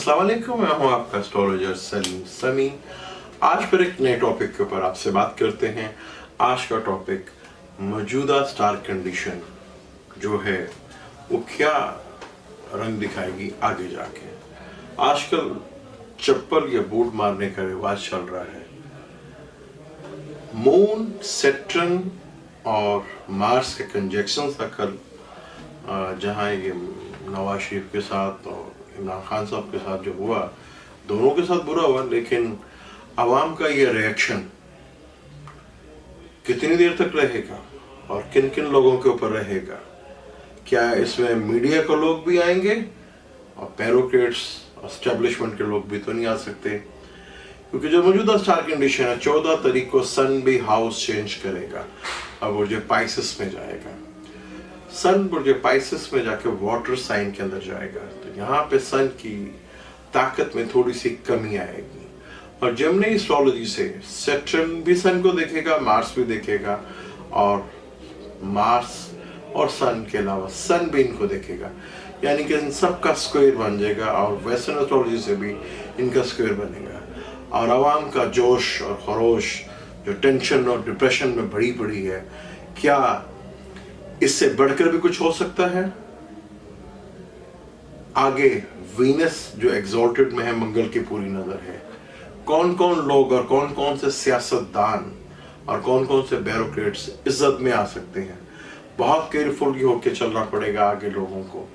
अस्सलाम वालेकुम, मैं हूं आपका एस्ट्रोलॉजर सलीम समी। आज पर एक नए टॉपिक के ऊपर आपसे बात करते हैं। आज का टॉपिक मौजूदा स्टार कंडीशन जो है वो क्या रंग दिखाएगी आगे जाके। आजकल चप्पल या बूट मारने का रिवाज चल रहा है। मून, सैटर्न और मार्स के कंजक्शन था कल, जहां ये नवाज शरीफ के साथ और इमरान खान साहब के साथ जो हुआ, दोनों के साथ बुरा हुआ, लेकिन आवाम का ये रिएक्शन कितनी देर तक रहेगा और किन किन लोगों के ऊपर रहेगा। क्या इसमें मीडिया के लोग भी आएंगे और ब्यूरोक्रेट्स, एस्टेब्लिशमेंट के लोग भी तो नहीं आ सकते, क्योंकि जो मौजूदा स्टार कंडीशन है 14 तारीख को सन भी हाउस चेंज करेगा। अब वो जो पाइसेस में जाएगा, सन बुर्ज पाइसेस में जाके वाटर साइन के अंदर जाएगा, तो यहाँ पे सन की ताकत में थोड़ी सी कमी आएगी। और जेमिनी एस्ट्रोलॉजी से सैटर्न भी सन को देखेगा, मार्स भी देखेगा, और मार्स और सन के अलावा सन भी इनको देखेगा, यानी कि इन सब का स्क्वायर बन जाएगा। और वेस्टर्न एस्ट्रोलॉजी से भी इनका स्क्वायर बनेगा। और आवाम का जोश और खरोश जो टेंशन और डिप्रेशन में भरी पड़ी है, क्या इससे बढ़कर भी कुछ हो सकता है? आगे वीनस जो एग्जॉल्टेड में है, मंगल की पूरी नजर है। कौन कौन लोग और कौन कौन से सियासतदान और कौन कौन से ब्यूरोक्रेट्स इज्जत में आ सकते हैं, बहुत केयरफुल होकर चलना पड़ेगा आगे लोगों को।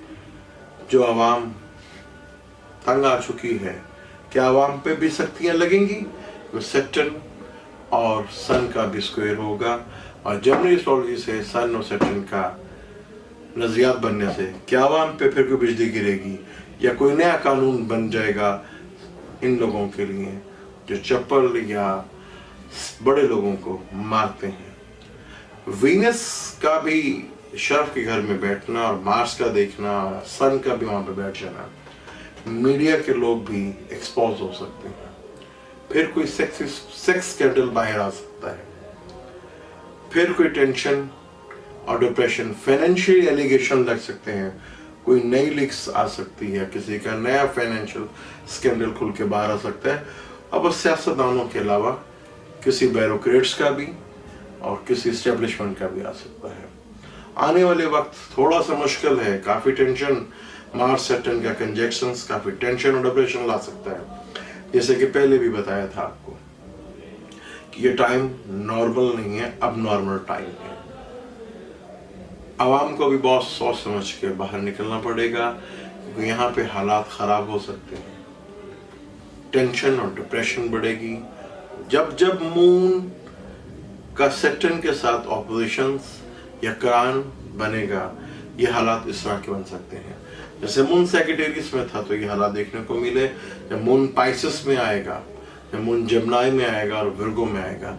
जो आवाम तंग आ चुकी है, क्या आवाम पे भी सख्तियां लगेंगी? तो सैटर्न और सन का भी स्क्वायर होगा, और जेमिनी एस्ट्रोलॉजी से सन और सैटर्न का नजरियात बनने से क्या आवाम पे फिर कोई बिजली गिरेगी या कोई नया कानून बन जाएगा इन लोगों के लिए जो चप्पल या बड़े लोगों को मारते हैं। वीनस का भी शर्फ के घर में बैठना और मार्स का देखना, सन का भी वहां पे बैठ जाना, मीडिया के लोग भी एक्सपोज हो सकते हैं। फिर कोई सेक्स स्कैंडल बाहर आ सकता है, फिर कोई टेंशन और डिप्रेशन, फाइनेंशियल एलिगेशन लग सकते हैं, कोई नई लीक्स आ सकती है, किसी का नया फाइनेंशियल स्कैंडल खुल के बाहर आ सकता है। अब सियासतदानों के अलावा किसी ब्यूरोक्रेट्स का भी और किसी एस्टेब्लिशमेंट का भी आ सकता है। आने वाले वक्त थोड़ा सा मुश्किल है, काफी टेंशन, मार्स सैटर्न का कंजक्शंस काफी टेंशन और डिप्रेशन ला सकता है। जैसे कि पहले भी बताया था आपको कि ये टाइम नॉर्मल नहीं है, अब नॉर्मल टाइम है। आवाम को भी बहुत सोच समझ के बाहर निकलना पड़ेगा, क्योंकि यहाँ पे हालात खराब हो सकते हैं। टेंशन और डिप्रेशन बढ़ेगी। जब जब मून का सैटर्न के साथ ऑपोजिशंस या करान बनेगा, ये हालात इस तरह के बन सकते हैं। जैसे मून सैजिटेरियस में था तो ये हालात देखने को मिले। जब मून पाइसेस में आएगा, जब मून जेमिनी में आएगा और विर्गो में आएगा,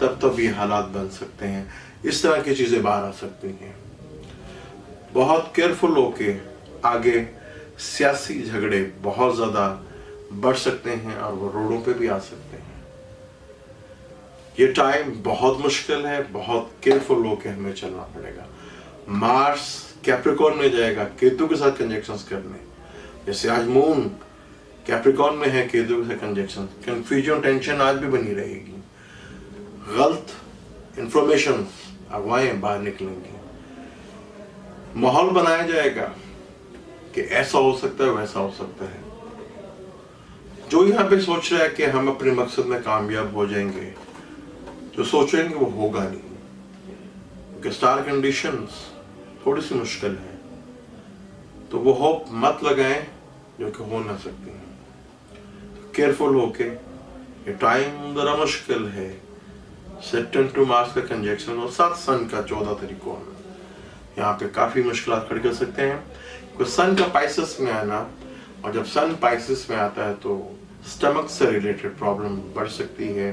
तब ये हालात बन सकते हैं। इस तरह की चीजें बाहर आ सकती हैं। बहुत केयरफुल होके आगे सियासी झगड़े बहुत ज्यादा बढ़ सकते हैं और वो रोडों पे भी आ सकते हैं। ये टाइम बहुत मुश्किल है, बहुत केयरफुल होके हमें चलना पड़ेगा। मार्स कैप्रिकॉर्न में जाएगा केतु के साथ कंजक्शंस करने। जैसे आज मून कैप्रिकॉर्न में है, केतु के साथ कंजक्शन, कंफ्यूजन, टेंशन आज भी बनी रहेगी। गलत इंफॉर्मेशन, अफवाहें बाहर निकलेंगी। माहौल बनाया जाएगा कि ऐसा हो सकता है, वैसा हो सकता है। जो यहाँ पे सोच रहा है कि हम अपने मकसद में कामयाब हो जाएंगे, जो सोचेंगे वो होगा नहीं, क्योंकि स्टार कंडीशंस थोड़ी सी मुश्किल है। तो वो होप मत लगाएं जो कि हो ना सकती है। तो केयरफुल होके, ये टाइम जरा मुश्किल है। सैटर्न टू मार्स का कंजक्शन और साथ सन का 14 तारीख को आना, यहाँ पे काफी मुश्किल खड़ी कर सकते हैं। क्योंकि सन का पाइसेस में आना, और जब सन पाइसेस में आता है तो स्टमक से रिलेटेड प्रॉब्लम बढ़ सकती है।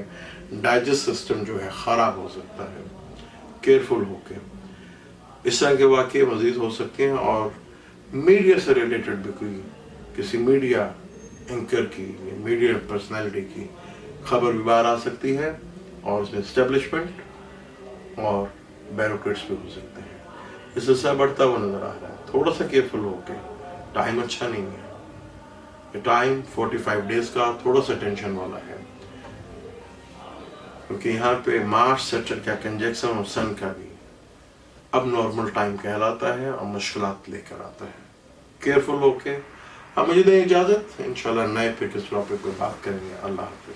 डाइजेस्ट सिस्टम जो है खराब हो सकता है। केयरफुल होके इस तरह के वाक़ये मजीद हो सकते हैं। और मीडिया से रिलेटेड भी कोई किसी मीडिया एंकर की या मीडिया पर्सनैलिटी की खबर भी बाहर आ सकती है, और उसमें एस्टेब्लिशमेंट और ब्यूरोक्रेट्स भी हो सकते हैं। इससे बढ़ता हुआ नजर आ रहा है। थोड़ा सा केयरफुल होके, टाइम अच्छा नहीं है। टाइम 45 डेज का थोड़ा सा टेंशन वाला है, क्योंकि यहाँ पे मार्स सेक्टर का कंजक्शन और सन का भी अब नॉर्मल टाइम कहलाता है और मुश्किलात लेकर आता है। केयरफुल होके अब मुझे दें इजाजत, इंशाल्लाह नए फिर किस टॉपिक पे बात करेंगे। अल्लाह हाफिज।